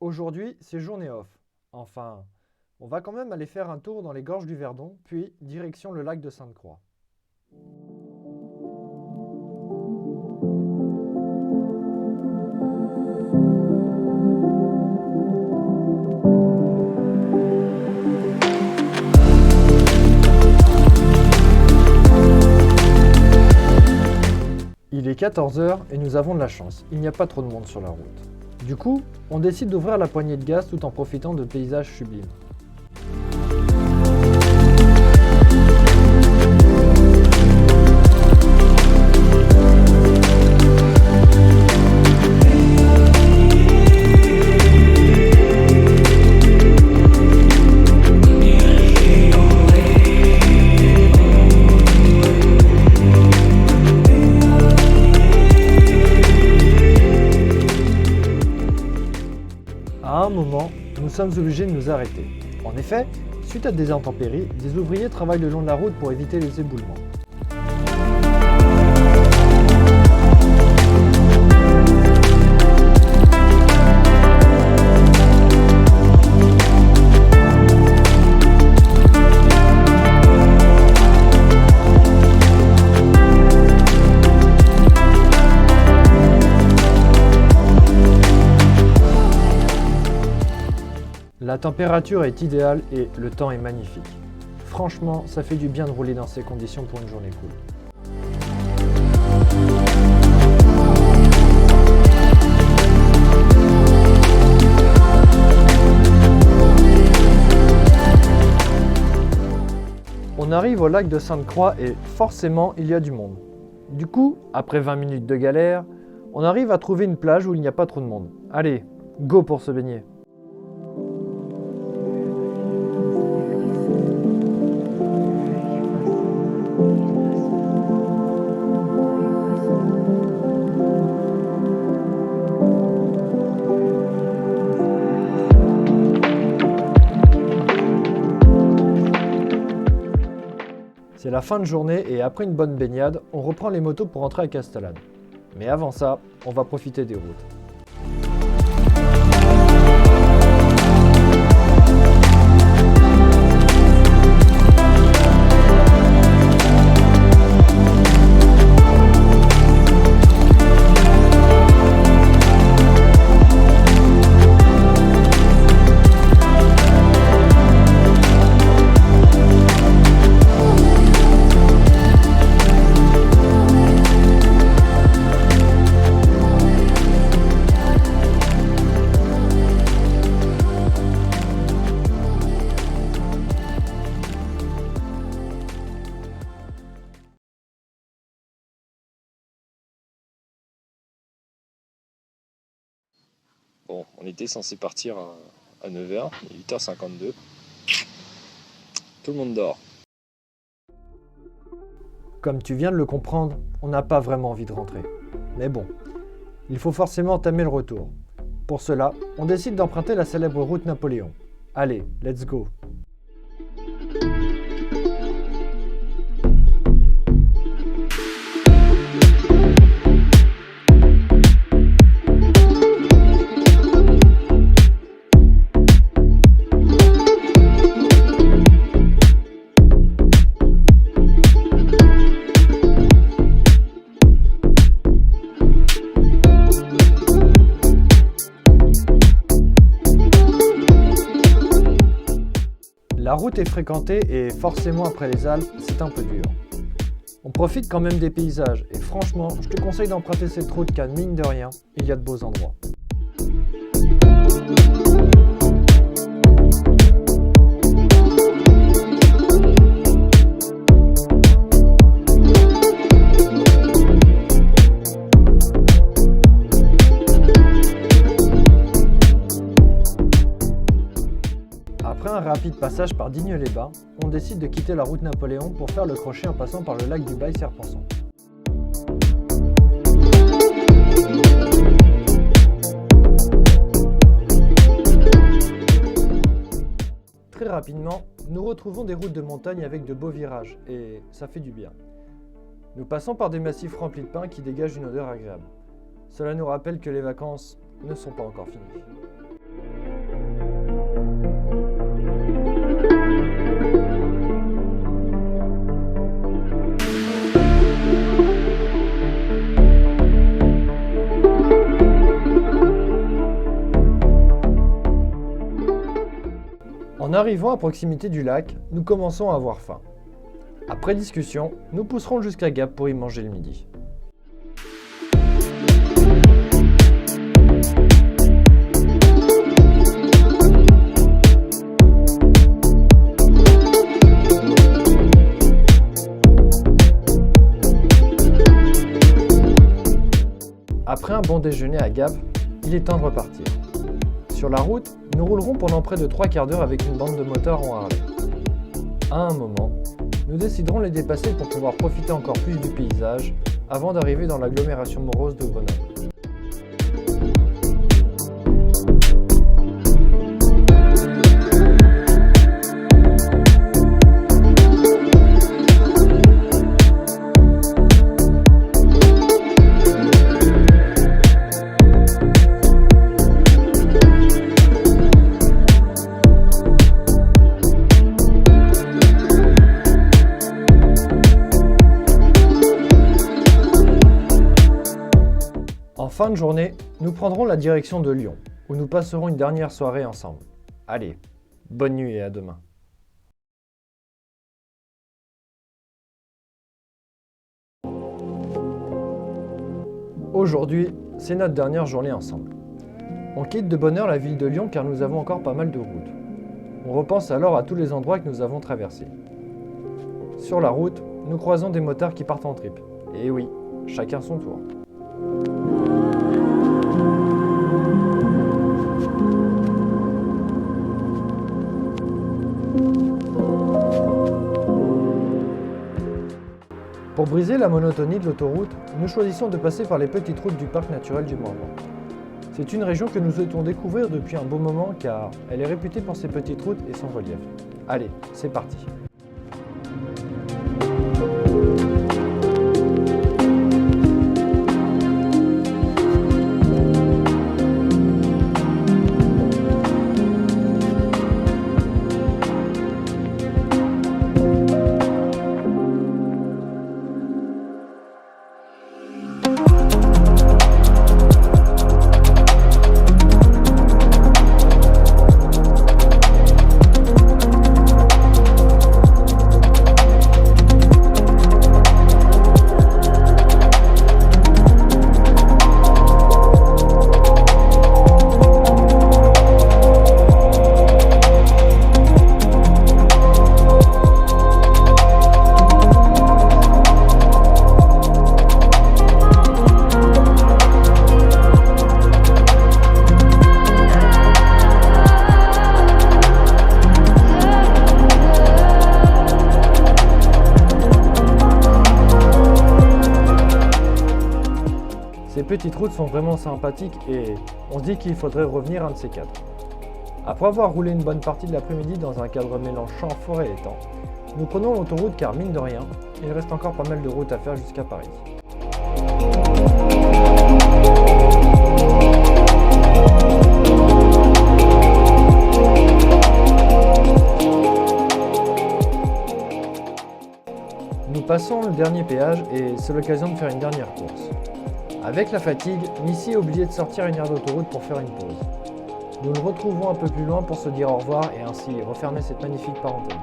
Aujourd'hui, c'est journée off. Enfin, on va quand même aller faire un tour dans les gorges du Verdon, puis direction le lac de Sainte-Croix. Il est 14 heures et nous avons de la chance, il n'y a pas trop de monde sur la route. Du coup, on décide d'ouvrir la poignée de gaz tout en profitant de paysages sublimes. À un moment, nous sommes obligés de nous arrêter. En effet, suite à des intempéries, des ouvriers travaillent le long de la route pour éviter les éboulements. La température est idéale et le temps est magnifique. Franchement, ça fait du bien de rouler dans ces conditions pour une journée cool. On arrive au lac de Sainte-Croix et forcément il y a du monde. Du coup, après 20 minutes de galère, on arrive à trouver une plage où il n'y a pas trop de monde. Allez, go pour se baigner! C'est la fin de journée et après une bonne baignade, on reprend les motos pour rentrer à Castellane. Mais avant ça, on va profiter des routes. Bon, on était censé partir à 9h, il est 8h52. Tout le monde dort. Comme tu viens de le comprendre, on n'a pas vraiment envie de rentrer. Mais bon, il faut forcément entamer le retour. Pour cela, on décide d'emprunter la célèbre route Napoléon. Allez, let's go! La route est fréquentée et forcément après les Alpes, c'est un peu dur. On profite quand même des paysages et franchement, je te conseille d'emprunter cette route car mine de rien, il y a de beaux endroits. Après un rapide passage par Digne-les-Bains, on décide de quitter la route Napoléon pour faire le crochet en passant par le lac du Bail-Serpençon. Très rapidement, nous retrouvons des routes de montagne avec de beaux virages et ça fait du bien. Nous passons par des massifs remplis de pins qui dégagent une odeur agréable. Cela nous rappelle que les vacances ne sont pas encore finies. arrivant à proximité du lac, nous commençons à avoir faim. Après discussion, nous pousserons jusqu'à Gap pour y manger le midi. Après un bon déjeuner à Gap, il est temps de repartir. Sur la route, nous roulerons pendant près de 3/4 d'heure avec une bande de motards en Harley. À un moment, nous déciderons de les dépasser pour pouvoir profiter encore plus du paysage avant d'arriver dans l'agglomération morose de Grenoble. En fin de journée, nous prendrons la direction de Lyon, où nous passerons une dernière soirée ensemble. Allez, bonne nuit et à demain. Aujourd'hui, c'est notre dernière journée ensemble. On quitte de bonne heure la ville de Lyon car nous avons encore pas mal de routes. On repense alors à tous les endroits que nous avons traversés. Sur la route, nous croisons des motards qui partent en trip. Et oui, chacun son tour. Pour briser la monotonie de l'autoroute, nous choisissons de passer par les petites routes du parc naturel du Morvan. C'est une région que nous souhaitons découvrir depuis un bon moment car elle est réputée pour ses petites routes et son relief. Allez, c'est parti! Ces petites routes sont vraiment sympathiques et on se dit qu'il faudrait revenir un de ces quatre. Après avoir roulé une bonne partie de l'après-midi dans un cadre mêlant champs, forêt et étangs, nous prenons l'autoroute car mine de rien, il reste encore pas mal de routes à faire jusqu'à Paris. Nous passons le dernier péage et c'est l'occasion de faire une dernière course. Avec la fatigue, Missy est obligée de sortir une aire d'autoroute pour faire une pause. Nous nous retrouvons un peu plus loin pour se dire au revoir et ainsi refermer cette magnifique parenthèse.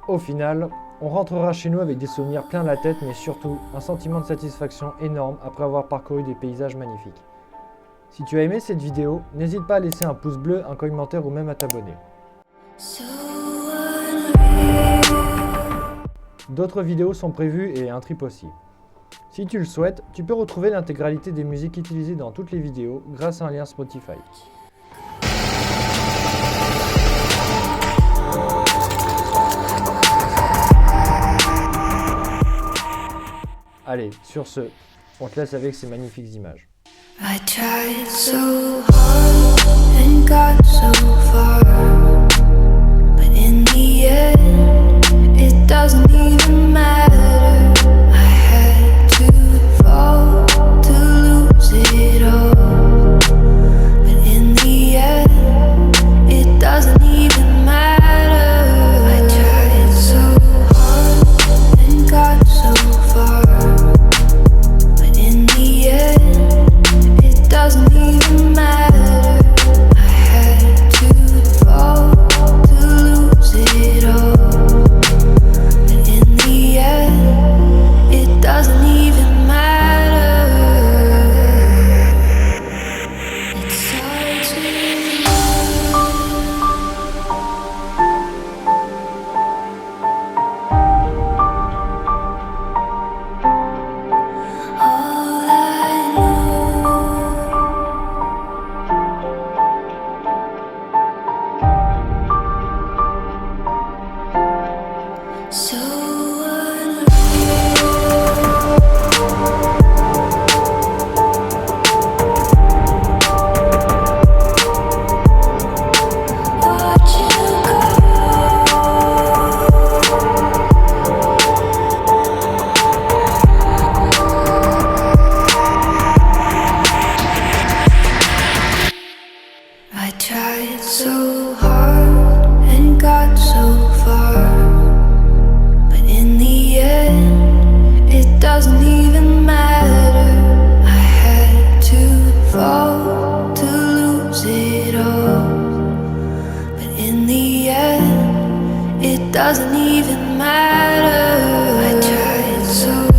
Au final, on rentrera chez nous avec des souvenirs plein la tête, mais surtout un sentiment de satisfaction énorme après avoir parcouru des paysages magnifiques. Si tu as aimé cette vidéo, n'hésite pas à laisser un pouce bleu, un commentaire ou même à t'abonner. D'autres vidéos sont prévues et un trip aussi. Si tu le souhaites, tu peux retrouver l'intégralité des musiques utilisées dans toutes les vidéos grâce à un lien Spotify. Allez, sur ce, on te laisse avec ces magnifiques images. I tried so hard and got so far, but in the end, it doesn't even matter. I had So unreal. Watch you I tried so hard and got so far, but in the end, it doesn't even matter. I had to fall to lose it all, but in the end, it doesn't even matter. I tried so